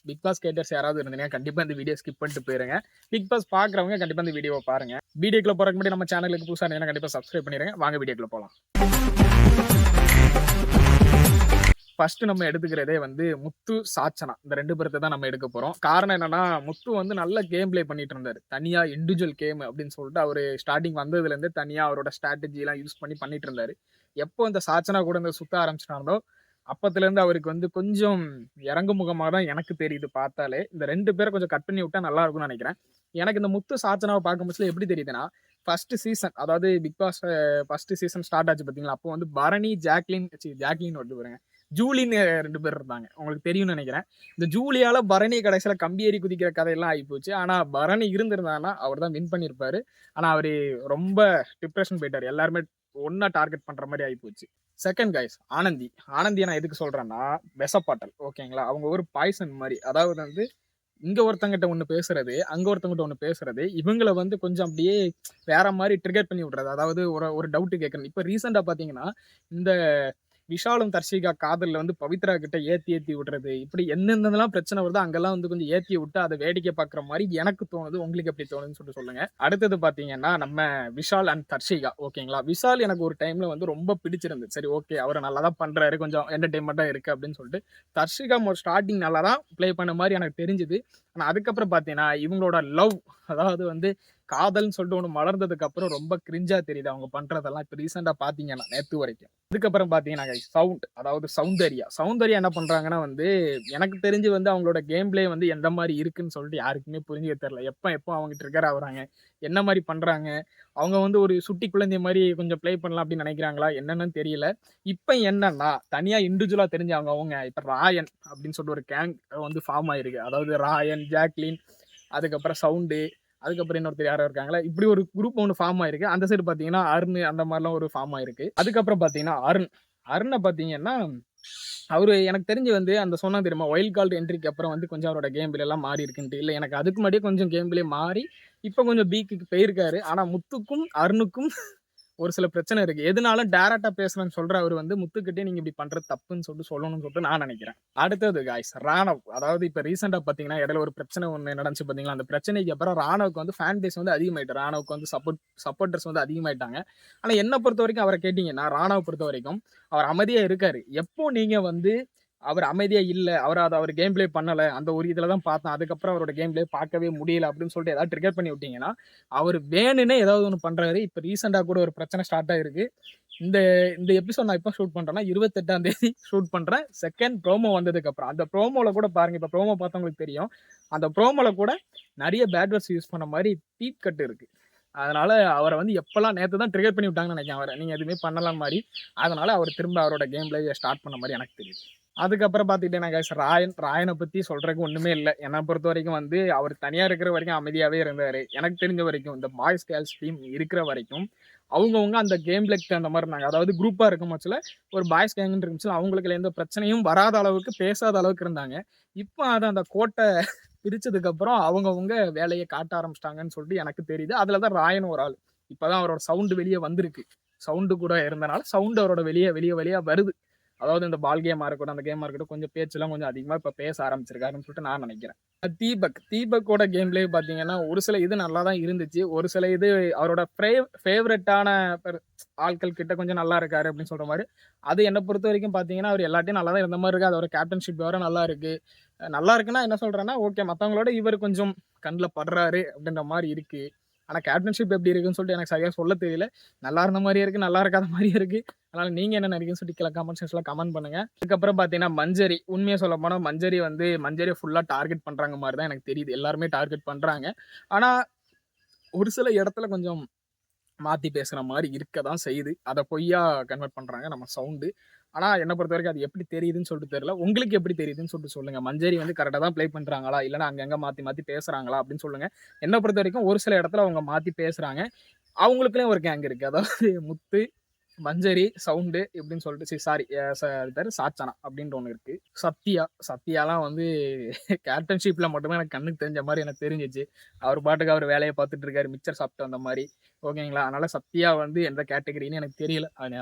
Big pass கேட்டர்ஸ் யாராவது இருந்தீங்கன்னா கண்டிப்பா இந்த வீடியோ ஸ்கிப் பண்ணிட்டு போயிருங்க. பிக் பாஸ் பாக்குறவங்க கண்டிப்பா இந்த வீடியோவை பாருங்க. வீடியோக்குள்ள போறதுக்கு முன்னாடி நம்ம சேனலுக்கு புதுசா இருந்தீங்கன்னா கண்டிப்பா சப்ஸ்கிரைப் பண்ணிருங்க. வாங்க வீடியோக்குள்ள போலாம். ஃபர்ஸ்ட் நம்ம எடுத்துக்கிறதே வந்து முத்து, சாச்சனா இந்த 2 பேர்த்த தான் நம்ம எடுக்க போறோம். காரணம் என்னன்னா, முத்து வந்து நல்ல கேம் ப்ளே பண்ணிட்டு இருந்தாரு. தனியா இண்டிவிஜுவல் கேம் அப்படின்னு சொல்லிட்டு அவரு ஸ்டார்ட்டிங் வந்ததுல இருந்தே தனியா அவரோட ஸ்ட்ராட்டஜி எல்லாம் யூஸ் பண்ணி பண்ணிட்டு இருந்தாரு. எப்போ இந்த சாச்சனா கூட இந்த சுத்த ஆரம்பிச்சிட்டாங்களோ, அப்பத்துல இருந்து அவருக்கு வந்து கொஞ்சம் இறங்கு முகமா தான் எனக்கு தெரியுது பார்த்தாலே. இந்த 2 பேரை கொஞ்சம் கட் பண்ணி விட்டா நல்லா இருக்கும்னு நினைக்கிறேன். எனக்கு இந்த முத்து, சாச்சனாவை பார்க்கும் பட்சத்துல எப்படி தெரியுதுன்னா, ஃபர்ஸ்ட் சீசன் அதாவது Bigg Boss first season start ஆச்சு பார்த்தீங்களா, அப்போ வந்து பரணி, ஜாக்லின் வருது பாருங்க. ஜூலின்னு 2 பேர் இருந்தாங்க. உங்களுக்கு தெரியும்னு நெனைக்கிறேன். இந்த ஜூலியால பரணி கடைசியில கம்பி ஏறி குதிக்கிற கதையெல்லாம் ஆயிப்போச்சு. ஆனா பரணி இருந்திருந்தாருன்னா, அவர் தான் வின் பண்ணியிருப்பாரு. ஆனா அவரு ரொம்ப டிப்ரஷன் போயிட்டாரு. எல்லாருமே ஒண்ணா டார்கெட் பண்ற மாரி ஆயிப்போச்சு. Second guys Anandhi. ஆனந்திய நான் எதுக்கு சொல்றேன்னா, விஷப்பாட்டல் ஓகேங்களா? அவங்க ஒரு பாய்சன் மாரி. அதாவது வந்து இங்க ஒருத்தங்கிட்ட ஒண்ணு பேசுறது, அங்க ஒருத்தவங்கட்ட ஒண்ணு பேசுறது, இவங்கள வந்து கொஞ்சம் அப்படியே வேற மாரி ட்ரிகர் பண்ணி விடுறது. அதாவது ஒரு ஒரு டவுட் கேட்கறது. இப்ப ரீசென்ட்டா பார்த்தீங்கன்னா, இந்த விஷாலும் தர்ஷிகா காதல்ல வந்து பவித்ரா கிட்ட ஏத்தி ஏத்தி விடுறது. இப்படி என்னென்னலாம் பிரச்சனை வருதோ அங்கெல்லாம் வந்து கொஞ்சம் ஏத்தி விட்டு அத வேடிக்கை பார்க்குற மாரி எனக்கு தோணுது. உங்களுக்கு எப்படி தோணுதுன்னு சொல்லிட்டு சொல்லுங்க. அடுத்தது பார்த்தீங்கன்னா, நம்ம விஷால் அண்ட் தர்ஷிகா ஓகேங்களா? விஷால் எனக்கு ஒரு டைம்ல வந்து ரொம்ப பிடிச்சிருந்தது. சரி ஓகே அவரு நல்லா தான் பண்றாரு. கொஞ்சம் என்டர்டெயின்மென்ட்டா இருக்கு அப்படின்னு சொல்லிட்டு. தர்ஷிகா ஸ்டார்ட்டிங் நல்லா தான் ப்ளே பண்ண மாரி எனக்கு தெரிஞ்சது. ஆனா அதுக்கப்புறம் பார்த்தீங்கன்னா, இவங்களோட லவ் அதாவது வந்து காதல்ன்னு சொல்லிட்டு ஒண்ணு மலர்ந்ததுக்கு அப்புறம் ரொம்ப கிரிஞ்சா தெரியுது அவங்க பண்றதெல்லாம். இப்ப ரீசென்ட்டா பார்த்தீங்கன்னா, நேத்து வரைக்கும். அதுக்கப்புறம் பார்த்தீங்கன்னா கைஸ் அதாவது சௌந்தர்யா என்ன பண்றாங்கன்னா வந்து, எனக்கு தெரிஞ்சு வந்து அவங்களோட கேம் பிளே வந்து எந்த மாரி இருக்குன்னு சொல்லிட்டு யாருக்குமே புரிஞ்சுக்க தெரியல. எப்ப அவங்க ட்ரிகர் ஆகுறாங்க, என்ன மாரி பண்றாங்க, அவங்க வந்து ஒரு சுட்டி குழந்தை மாரி கொஞ்சம் ப்ளே பண்ணலாம் அப்படின்னு நினைக்கிறாங்களா, என்னன்னு தெரியல. இப்ப என்னன்னா, தனியா இண்டிவிஜுவலா தெரிஞ்சவங்க இப்ப ராயன் அப்படின்னு சொல்லிட்டு ஒரு கேங் வந்து ஃபார்ம் ஆயிருக்கு. அதாவது ராயன், ஜாக்லின், அதுக்கப்புறம் அதுக்கப்புறம் இன்னொருத்தர் யாரோ இருக்காங்களா, இப்படி ஒரு குரூப் ஒண்ணு ஃபார்ம் ஆயிருக்கு. அந்த சைடு பார்த்தீங்கன்னா, அருண் அந்த மாரிலாம் ஒரு ஃபார்ம் ஆயிருக்கு. அதுக்கப்புறம் பார்த்தீங்கன்னா, அருண பார்த்தீங்கன்னா, அவரு எனக்கு தெரிஞ்சு வந்து அந்த சொன்னான் தெரியுமா? வைல்ட் கார்ட் என்ட்ரிக்கு அப்புறம் வந்து கொஞ்சம் அவரோட கேம் பிளே எல்லாம் மாறி இருக்குன்ட்டு. இல்ல எனக்கு அதுக்கு முன்னாடியே கொஞ்சம் கேம் பிளே மாறி, இப்ப கொஞ்சம் பீக்குக்கு போயிருக்காரு. ஆனா முத்துக்கும், அருணுக்கும் ஒரு சில பிரச்சனை இருக்கு. எதுனாலும் டைரக்ட்டா பேசுறேன்னு சொல்ற அவரு வந்து முத்துக்கிட்டயே நீங்க இப்படி பண்றது தப்புன்னு சொல்லிட்டு சொல்லணும்னு சொல்லிட்டு நான் நினைக்கிறேன். அடுத்தது காய்ஸ் ராணவ். அதாவது இப்ப ரீசென்ட்டா பார்த்தீங்கன்னா, இடையில ஒரு பிரச்சனை ஒண்ணு நடந்துச்சு பார்த்தீங்களா? அந்த பிரச்சனைக்கு அப்புறம் ராணவுக்கு வந்து ஃபேன் பேஸ் வந்து அதிகமாயிட்டு. ராணவுக்கு வந்து சப்போர்ட்டர்ஸ் வந்து அதிகமாயிட்டாங்க. ஆனா என்ன பொறுத்தவரைக்கும் அவர கேட்டீங்கன்னா, ராணவ பொறுத்தவரைக்கும் அவர் அமைதியா இருக்காரு. எப்போ நீங்க வந்து அவர் அமைதியா இல்ல, அவர் கேம் பிளே பண்ணல. அந்த ஒரு இதுல தான் பார்த்தேன். அதுக்கப்புறம் அவரோட கேம் பிளே பார்க்கவே முடியல அப்படின்னு சொல்லிட்டு ஏதாவது ட்ரிகர் பண்ணி விட்டீங்கன்னா, அவரு வேணுன்னே ஏதாவது ஒண்ணு பண்றாரு. இப்ப ரீசென்ட்டா கூட ஒரு பிரச்சனை ஸ்டார்ட் ஆயிருக்கு. இந்த இந்த எபிசோட் நான் எப்ப ஷூட் பண்றேன்னா, 28ஆம் தேதி ஷூட் பண்றேன். செகண்ட் ப்ரோமோ வந்ததுக்கு அப்புறம். அந்த ப்ரோமோல கூட பாருங்க. இப்ப ப்ரோமோ பார்த்தவங்களுக்கு தெரியும். அந்த ப்ரோமோல கூட நெறைய பேட் வேர்ட்ஸ் யூஸ் பண்ண மாரி டீப் கட் இருக்கு. அதனால அவர வந்து எப்பலாம் நேத்து தான் ட்ரிகர் பண்ணி விட்டாங்கன்னு நெனைக்கிறேன் அவர. நீங்க எதுவுமே பண்ணல மாரி. அதனால அவர் திரும்ப அவரோட கேம் பிளேய ஸ்டார்ட் பண்ண மாரி எனக்கு தெரியுது. அதுக்கப்புறம் பார்த்துக்கிட்டீங்கன்னா கைஸ் ராயன பத்தி சொல்றதுக்கு ஒண்ணுமே இல்ல. என்ன பொறுத்தவரைக்கும் வந்து அவர் தனியா இருக்கிற வரைக்கும் அமைதியாவே இருந்தாரு. எனக்கு தெரிஞ்ச வரைக்கும் இந்த பாய்ஸ், கேர்ள்ஸ் டீம் இருக்கிற வரைக்கும் அவங்கவங்க அந்த கேம் பிளேக்கு தகுந்த மாரி இருந்தாங்க. அதாவது குரூப்பா இருக்கும் பட்சத்துல ஒரு பாய்ஸ் கேங்குன்னு இருந்துச்சுல, அவங்களுக்கு எந்த பிரச்சனையும் வராத அளவுக்கு, பேசாத அளவுக்கு இருந்தாங்க. இப்ப அத அந்த கோட்ட பிரிச்சதுக்கு அப்புறம் அவங்கவங்க வேலைய காட்ட ஆரம்பிச்சுட்டாங்கன்னு சொல்லிட்டு எனக்கு தெரியுது. அதுல தான் ராயன் ஒரு ஆள். இப்பதான் அவரோட சவுண்ட் வெளிய வந்திருக்கு. சவுண்ட் கூட இருந்தனால சவுண்ட் அவரோட வெளிய வருது. அதாவது இந்த பால் கேமா இருக்கட்டும், அந்த கேமா இருக்கட்டும், கொஞ்சம் பேச்செல்லாம் கொஞ்சம் அதிகமா இப்ப பேச ஆரம்பிச்சிருக்காருன்னு சொல்லிட்டு நான் நினைக்கிறேன். தீபக்கோட கேம் பிளே பார்த்தீங்கன்னா, ஒரு சில இது நல்லா தான் இருந்துச்சு. ஒரு சில இது அவரோட ஃபேவரட்டான ஆட்கள் கிட்ட கொஞ்சம் நல்லா இருக்காரு அப்படின்னு சொல்ற மாரி. அது என்ன பொறுத்தவரைக்கும் பார்த்தீங்கன்னா, அவர் எல்லார்ட்டயும் நல்லா தான் இருந்த மாரி இருக்கு. அதோட கேப்டன்ஷிப் வேற நல்லா இருக்கு. நல்லா இருக்குன்னா என்ன சொல்றேன்னா, ஓகே மத்தவங்களோட இவர் கொஞ்சம் கண்ல படுறாரு அப்படின்ற மாரி இருக்கு. ஆனா கேப்டன்ஷிப் எப்படி இருக்குன்னு சொல்லிட்டு எனக்கு சரியா சொல்ல தெரியல. நல்லா இருந்த மாரியும் இருக்கு, நல்லா இருக்காத மாரியும் இருக்கு. அதனால நீங்க என்ன நினைக்கிறீங்கன்னு சொல்லிட்டு கீழ கமெண்ட் செக்ஷன்ல கமெண்ட் பண்ணுங்க. அதுக்கப்புறம் பார்த்தீங்கன்னா, மஞ்சரி. உண்மைய சொல்லப்போனா மஞ்சரிய ஃபுல்லா டார்கெட் பண்றாங்க மாரி தான் எனக்கு தெரியுது. எல்லாருமே டார்கெட் பண்றாங்க. ஆனா, ஒரு சில இடத்துல கொஞ்சம் மாத்தி பேசுற மாரி இருக்க தான் செய்யுது. அத பொய்யா கன்வெர்ட் பண்றாங்க நம்ம சவுண்டு. ஆனா, என்ன பொறுத்தவரைக்கும் அது எப்படி தெரியுதுன்னு சொல்லிட்டு தெரியல. உங்களுக்கு எப்படி தெரியுதுன்னு சொல்லிட்டு சொல்லுங்க. மஞ்சரி வந்து கரெக்ட்டா தான் ப்ளே பண்றாங்களா? இல்லன்னா அங்கங்க மாத்தி மாத்தி பேசுறாங்களா? அப்படின்னு சொல்லுங்க. என்ன பொறுத்தவரைக்கும் ஒரு சில இடத்துல அவங்க மாத்தி பேசுறாங்க. அவங்களுக்குள்ளயும் ஒரு கேங் இருக்கு. அதாவது முத்து, மஞ்சரி, சவுண்டு இப்படின்னு சொல்லிட்டு சாரி அது பேரு சாச்சனா அப்படின்ற ஒண்ணு இருக்கு. சத்யாலாம் வந்து கேப்டன்ஷிப்ல மட்டுமே எனக்கு கண்ணுக்கு தெரிஞ்ச மாரி எனக்கு தெரிஞ்சுச்சு. அவர் பாட்டுக்கு அவர் வேலைய பார்த்துட்டு இருக்காரு. மிச்சர் சாப்பிட்டு வந்த மாரி. ஓகேங்களா? அதனால சத்யா வந்து எந்த கேட்டகரின்னு எனக்கு தெரியல.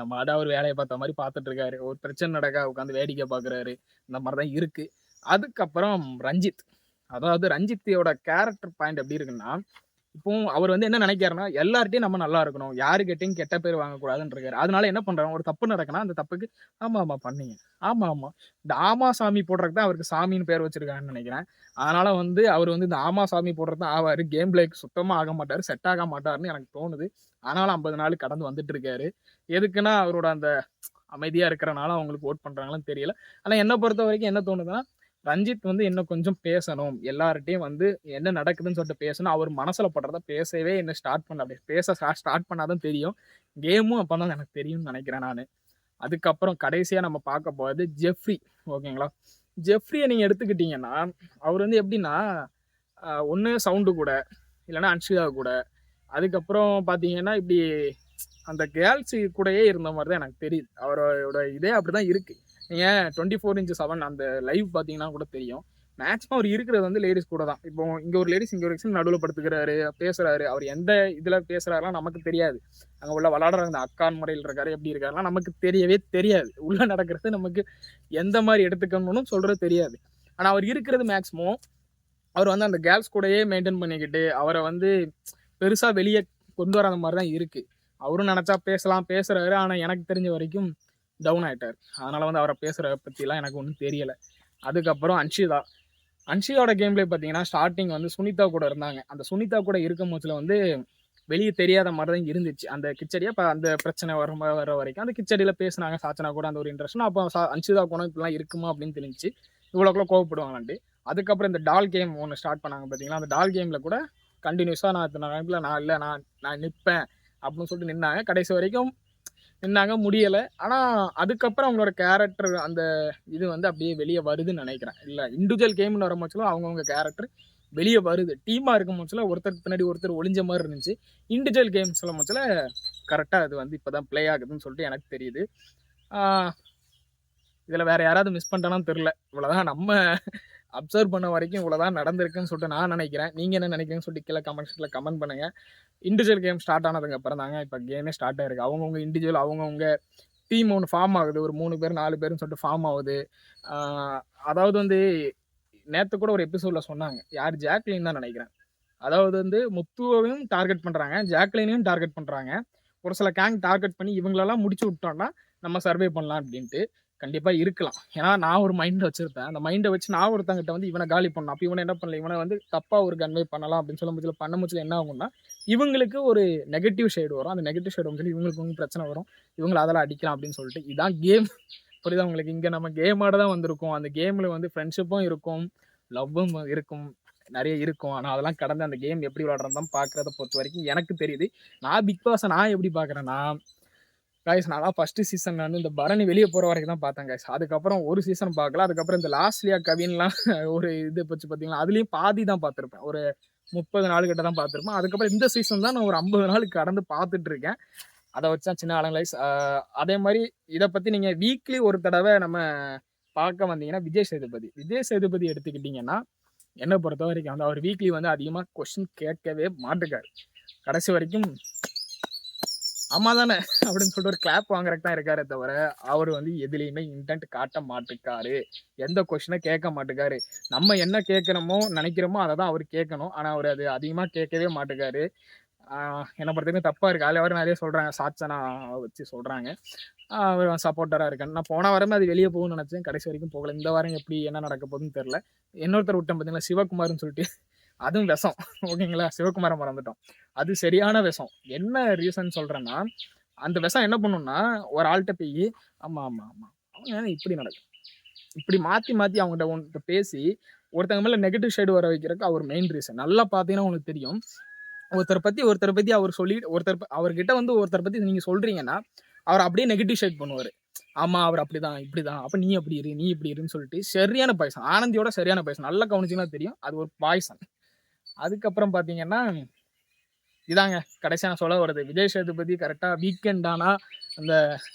அவர் வேலைய பார்த்த மாரி பார்த்துட்டு இருக்காரு. ஒரு பிரச்சனை நடக்க உட்காந்து வேடிக்கை பார்க்குறாரு. இந்த மாரி தான் இருக்கு. அதுக்கப்புறம் ரஞ்சித். அதாவது ரஞ்சித்தோட கேரக்டர் பாயிண்ட் எப்படி இருக்குன்னா, இப்போ அவர் வந்து என்ன நினைக்கிறாருன்னா, எல்லார்ட்டயும் நம்ம நல்லா இருக்கணும். யாருகிட்டயும் கெட்ட பேர் வாங்கக்கூடாதுன்னு இருக்காரு. அதனால என்ன பண்றாங்க, ஒரு தப்பு நடக்குன்னா, அந்த தப்புக்கு ஆமா பண்ணீங்க. ஆமா. இந்த ஆமா சாமி போடுறதுக்கு தான் அவருக்கு சாமின்னு பேர் வச்சிருக்காங்கன்னு நெனைக்கிறேன். அதனால வந்து அவர் வந்து இந்த ஆமா சாமி போடுறது தான் ஆவாரு. கேம் பிளேக்கு சுத்தமா ஆக மாட்டாரு. செட் ஆக மாட்டாருன்னு எனக்கு தோணுது. அதனால 50 நாள் கடந்து வந்துட்டு இருக்காரு. எதுக்குன்னா, அவரோட அந்த அமைதியா இருக்கிறனால அவங்களுக்கு வோட் பண்றாங்களான்னு தெரியல. ஆனா என்ன பொறுத்தவரைக்கும் என்ன தோணுதுன்னா, ரஞ்சித் வந்து இன்னும் கொஞ்சம் பேசணும். எல்லார்ட்டயும் வந்து என்ன நடக்குதுன்னு சொல்லிட்டு பேசணும். அவர் மனசுல படுறத பேசவே இன்னும் ஸ்டார்ட் பண்ணல. அப்படி பேச ஸ்டார்ட் பண்ணா தான் தெரியும். கேமும் அப்பதான் எனக்கு தெரியும்னு நெனைக்கிறேன் நானு. அதுக்கப்புறம் கடைசியா நம்ம பார்க்க போறது ஜெஃப்ரி. ஓகேங்களா? ஜெஃப்ரிய நீங்க எடுத்துக்கிட்டீங்கன்னா, அவர் வந்து எப்படின்னா, ஒண்ணு சவுண்டு கூட, இல்லன்னா அன்ஷிதா கூட, அதுக்கப்புறம் பார்த்தீங்கன்னா, இப்படி அந்த கேர்ள்ஸ் கூடயே இருந்த மாரி தான் எனக்கு தெரியுது. அவரோட இதே அப்படிதான் இருக்கு. நீங்க 24x7 அந்த லைவ் பார்த்தீங்கன்னா கூட தெரியும். மேக்ஸிமம் அவர் இருக்கிறது வந்து லேடீஸ் கூட தான். இப்போ இங்க ஒரு லேடீஸ், இங்க ஒரு லேடீஸ் நடுவுல படுத்துக்கிறாரு, பேசுறாரு. அவர் எந்த இதுல பேசுறாருலாம் நமக்கு தெரியாது. அங்க உள்ள விளையாடுற அந்த அக்கான் முறையில் இருக்காரு, எப்படி இருக்காருலாம் நமக்கு தெரியவே தெரியாது. உள்ள நடக்கிறது நமக்கு எந்த மாரி எடுத்துக்கணும்னு சொல்றது தெரியாது. ஆனா அவர் இருக்கிறது மேக்ஸிமம் அவர் வந்து அந்த கேர்ள்ஸ் கூடயே மெயின்டெயின் பண்ணிக்கிட்டு, அவர வந்து பெருசா வெளிய கொண்டு வராத மாரி தான் இருக்கு. அவரும் நெனச்சா பேசலாம், பேசுறாரு. ஆனா எனக்கு தெரிஞ்ச வரைக்கும் டவுன் ஆயிட்டாரு. அதனால வந்து அவர பேசுறத பத்திலாம் எனக்கு ஒண்ணும் தெரியல. அதுக்கப்புறம் அன்ஷிதா. அன்ஷிதாவோட கேம் பிளே பார்த்தீங்கன்னா, ஸ்டார்ட்டிங் வந்து சுனிதா கூட இருந்தாங்க. அந்த சுனிதா கூட இருக்கும் போச்சுல வந்து வெளிய தெரியாத மாரி தான் இருந்துச்சு. அந்த கிச்சடி அப்ப அந்த பிரச்சனை வர வரைக்கும் அந்த கிச்சடியில பேசுனாங்க. சாச்சனா கூட அந்த ஒரு இன்ட்ரெஸ்ட்னா அப்போ அன்ஷிதா குணம் இப்படிலாம் இருக்குமா அப்படின்னு தெரிஞ்சுச்சு. இவ்வளோக்குள்ள கோவப்படுவாங்களான்ட்டு. அதுக்கப்புறம் இந்த டால் கேம் ஒண்ணு ஸ்டார்ட் பண்ணாங்க பார்த்தீங்களா? அந்த டால் கேம்ல கூட கன்டினியூஸா நான் இத்தன நேரத்துல நான் இல்ல நான் நிப்பேன் அப்படின்னு சொல்லிட்டு நின்னாங்க. கடைசி வரைக்கும் நின்னாங்க, முடியல. ஆனா அதுக்கப்புறம் அவங்களோட கேரக்டர் அந்த இது வந்து அப்படியே வெளிய வருதுன்னு நெனைக்கிறேன். இல்ல இண்டிவிஜுவல் கேம்னு வரும்போதுலாம் அவங்கவங்க கேரக்டர் வெளிய வருது. டீமா இருக்கும்போதுல ஒருத்தருக்கு பின்னாடி ஒருத்தர் ஒளிஞ்ச மாரி இருந்துச்சு. இண்டிவிஜுவல் கேம் சொல்லும்போதுல கரெக்ட்டா அது வந்து இப்பதான் ப்ளே ஆகுதுன்னு சொல்லிட்டு எனக்கு தெரியுது. ஆ இதுல வேற யாராவது மிஸ் பண்ணிட்டானான்னு தெரியல. இவ்வளவுதான் நம்ம அப்சர்வ் பண்ண வரைக்கும் இவ்வளவுதான் நடந்திருக்குன்னு சொல்லிட்டு நான் நெனைக்கிறேன். நீங்க என்ன நெனைக்கிறீங்கன்னு சொல்லிட்டு கீழ கமெண்ட் செக்ஷன்ல கமெண்ட் பண்ணுங்க. இண்டிவிஜுவல் கேம் ஸ்டார்ட் ஆனதுக்கு அப்புறம் தாங்க இப்ப கேமே ஸ்டார்ட் ஆயிருக்கு. அவங்கவங்க இண்டிவிஜுவல் அவங்கவங்க டீம் ஒண்ணு ஃபார்ம் ஆகுது. ஒரு 3 பேர், 4 பேருன்னு சொல்லிட்டு ஃபார்ம் ஆகுது. ஆ அதாவது வந்து நேத்து கூட ஒரு எபிசோட்ல சொன்னாங்க. யார் ஜாக்லின் தான் நெனைக்கிறேன். அதாவது வந்து முத்துவையும் டார்கெட் பண்றாங்க. ஜாக்லினையும் டார்கெட் பண்றாங்க. ஒரு சில கேங் டார்கெட் பண்ணி இவங்களெல்லாம் முடிச்சு விட்டோம்னா, நம்ம சர்வே பண்ணலாம் அப்டின்ட்டு. கண்டிப்பா இருக்கலாம். ஏன்னா நான் ஒரு மைண்ட் வச்சிருப்பேன். அந்த மைண்ட வச்சு நான் ஒருத்தங்கிட்ட வந்து இவன காலி பண்ணணும். அப்ப இவன என்ன பண்ணல, இவன வந்து தப்பா ஒரு கன்வே பண்ணலாம் அப்டின்னு சொல்லும்போது பண்ணும்போது என்ன ஆகும்னா, இவங்களுக்கு ஒரு நெகட்டிவ் ஷேட் வரும். அந்த நெகட்டிவ் ஷேட் வந்து இவங்களுக்கு வந்து பிரச்சனை வரும். இவங்கள அதெல்லாம் அடிக்கலாம் அப்டின்னு சொல்லிட்டு. இதான் கேம். புரியுதா உங்களுக்கு? இங்க நம்ம கேம் ஆட தான் வந்திருக்கோம். அந்த கேம்ல வந்து ஃப்ரெண்ட்ஷிப்பும் இருக்கும். லவ்வும் இருக்கும். நெறைய இருக்கும். ஆனா அதெல்லாம் கடந்து அந்த கேம் எப்படி விளையாடுறதுன்னு தான் பார்க்கிறத பொறுத்தவரைக்கும் எனக்கு தெரியுது. நான் பிக் பாஸ நான் எப்படி பார்க்குறேன்னா, காய்ஸ் நான்லாம் ஃபர்ஸ்ட் சீசன்ல வந்து இந்த பரணி வெளிய போற வரைக்கும் தான் பார்த்தேன் காய்ஸ். அதுக்கப்புறம் ஒரு சீசன் பார்க்கல. அதுக்கப்புறம் இந்த லாஸ்லியா கவின்லாம் ஒரு இது போச்சு பார்த்தீங்களா, அதுலயும் பாதி தான் பார்த்துருப்பேன். ஒரு 30 நாள் கிட்ட தான் பார்த்துருப்பேன். அதுக்கப்புறம் இந்த சீசன் தான் நான் ஒரு 50 நாள் கடந்து பார்த்துட்டு இருக்கேன். அத வச்சு தான் சின்ன அனலைஸ். அதே மாரி இத பத்தி நீங்க வீக்லி ஒரு தடவ நம்ம பார்க்க வந்தீங்கன்னா, விஜய் சேதுபதி. விஜய் சேதுபதி எடுத்துக்கிட்டீங்கன்னா, என்ன பொறுத்தவரைக்கும் வந்து அவர் வீக்லி வந்து அதிகமா கொஸ்டின் கேட்கவே மாட்டுக்காரு. கடைசி வரைக்கும் ஆமா தானே அப்படின்னு சொல்லிட்டு ஒரு கிளாப் வாங்குறதுக்கு தான் இருக்காரே தவிர, அவரு வந்து எதுலயுமே இன்டென்ட் காட்ட மாட்டுக்காரு. எந்த கொஸ்டின கேட்க மாட்டுக்காரு. நம்ம என்ன கேட்கிறோமோ, நினைக்கிறோமோ அத தான் அவரு கேட்கணும். ஆனா அவரு அது அதிகமா கேட்கவே மாட்டுக்காரு. என்ன பொறுத்தவரைக்கும் தப்பா இருக்கு. அதுல வேற நெறைய சொல்றாங்க. சாட்சனா வச்சு சொல்றாங்க. அவர் சப்போர்ட்டரா இருக்கேன்னு. நான் போன வாரமே அது வெளிய போகும்னு நெனச்சேன். கடைசி வரைக்கும் போகல. இந்த வாரம் எப்படி என்ன நடக்க போகுதுன்னு தெரியல. இன்னொருத்தர் விட்டேன் பார்த்தீங்களா, சிவகுமார்ன்னு சொல்லிட்டு. அதுவும் விஷம். ஓகேங்களா? சிவகுமார மறந்துட்டோம். அது சரியான விஷம். என்ன ரீசன் சொல்றேன்னா, அந்த விஷம் என்ன பண்ணும்னா, ஒரு ஆள்ட்ட போயி, ஆமா. அவங்க இப்படி நடக்கும். இப்படி மாத்தி மாத்தி அவங்ககிட்ட உன்கிட்ட பேசி, ஒருத்தங்க மேல நெகட்டிவ் ஷேடு வர வைக்கிறதுக்கு அவர் மெயின் ரீசன். நல்லா பார்த்தீங்கன்னா உங்களுக்கு தெரியும். ஒருத்தர பத்தி அவர் சொல்லி அவர்கிட்ட வந்து ஒருத்தர பத்தி நீங்க சொல்றீங்கன்னா, அவர அப்படியே நெகட்டிவ் ஷேட் பண்ணுவாரு. ஆமா அவர் அப்படிதான், இப்படிதான். அப்ப நீ அப்படி இரு, நீ இப்படி இருன்னு சொல்லிட்டு சரியான பாய்சன். ஆனந்தியோட சரியான பாய்சன். நல்லா கவனிச்சீங்கன்னா தெரியும். அது ஒரு பாய்சன். அதுக்கப்புறம் பார்த்தீங்கன்னா, இதாங்க கடைசியா நான் சொல்ல வர்றது. விஜய் சேதுபதி கரெக்ட்டா வீக்கெண்ட் ஆனா, அந்த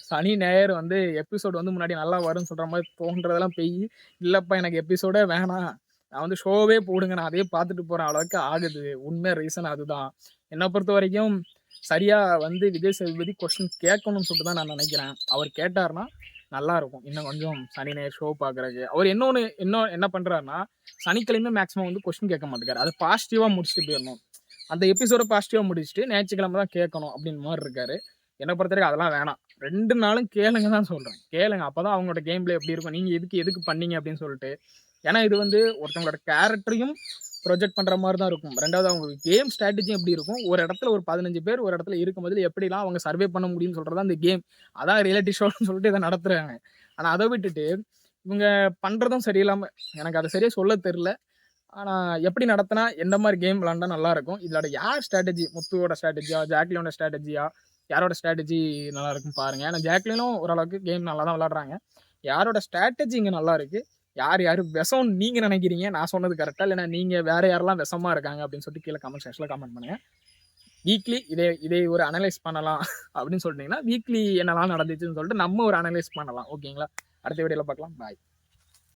சனி, ஞாயிறு வந்து எபிசோட் வந்து முன்னாடி நல்லா வரும்ன்னு சொல்ற மாரி தோன்றதெல்லாம் பொய்யி. இல்லப்பா எனக்கு எபிசோடே வேணாம். நான் வந்து ஷோவே போடுங்க. நான் அதையே பார்த்துட்டு போற அளவுக்கு ஆகுது. உண்மை ரீசன் அதுதான். என்ன பொறுத்தவரைக்கும் சரியா வந்து விஜய் சேதுபதி கொஸ்டின் கேட்கணும்னு சொல்லிட்டு தான் நான் நினைக்கிறேன். அவர் கேட்டாருன்னா, நல்லா இருக்கும். இன்னும் கொஞ்சம் சனி, ஞாயிறு ஷோ பார்க்குறதுக்கு. அவர் இன்னும் என்ன பண்றாருன்னா, சனிக்கிழமை மேக்ஸிமம் வந்து கொஸ்டின் கேட்க மாட்டேங்கிறாரு. அது பாசிட்டிவா முடிச்சுட்டு போயிரணும். அந்த எபிசோட பாசிட்டிவா முடிச்சுட்டு, ஞாயிற்றுக்கிழமை தான் கேட்கணும் அப்படின்னு மாரி இருக்காரு. என்ன பொறுத்தவரைக்கும் அதெல்லாம் வேணாம். 2 நாளும் கேளுங்க தான் சொல்றேன். கேளுங்க. அப்பதான் அவங்களோட கேம் பிளே எப்படி இருக்கும். நீங்க எதுக்கு பண்ணீங்க அப்படின்னு சொல்லிட்டு. ஏன்னா இது வந்து ஒருத்தவங்களோட கேரக்டரையும் ப்ரொஜெக்ட் பண்ற மாரி தான் இருக்கும். 2வது அவங்க கேம் ஸ்ட்ராட்டஜியும் எப்படி இருக்கும். ஒரு இடத்துல ஒரு 15 பேர் ஒரு இடத்துல இருக்கும்போது எப்படிலாம் அவங்க சர்வே பண்ண முடியும்னு சொல்றது தான் இந்த கேம். அதான் ரியாலிட்டி ஷோன்னு சொல்லிட்டு இத நடத்துறாங்க. ஆனா அத விட்டுட்டு இவங்க பண்றதும் சரியில்லாம எனக்கு அத சரியா சொல்ல தெரியல. ஆனா எப்படி நடத்துனா எந்த மாரி கேம் விளையாண்டா நல்லாருக்கும். இதோட யார் ஸ்ட்ராட்டஜி முத்துவோட ஸ்ட்ராட்டஜியா, ஜாக்லினோட ஸ்ட்ராட்டஜியா, யாரோட ஸ்ட்ராட்டஜி நல்லாருக்குன்னு பாருங்க. ஏன்னா ஜாக்லினும் ஓரளவுக்கு கேம் நல்லா தான் விளையாடுறாங்க. யாரோட ஸ்ட்ராட்டஜி இங்க நல்லா இருக்கு. யாரு விஷம்னு நீங்க நினைக்கிறீங்க? நான் சொன்னது கரெக்ட்டா? இல்லன்னா நீங்க வேற யாரெல்லாம் விஷமா இருக்காங்க அப்படின்னு சொல்லிட்டு கீழ கமெண்ட் செக்ஷன்ல கமெண்ட் பண்ணுங்க. வீக்லி இதை ஒரு அனலைஸ் பண்ணலாம் அப்படின்னு சொல்லிட்டீங்கன்னா, வீக்லி என்னலாம் நடந்துச்சுன்னு சொல்லிட்டு நம்ம ஒரு அனலைஸ் பண்ணலாம். ஓகேங்களா? அடுத்த வீடியோல பார்க்கலாம். பாய்.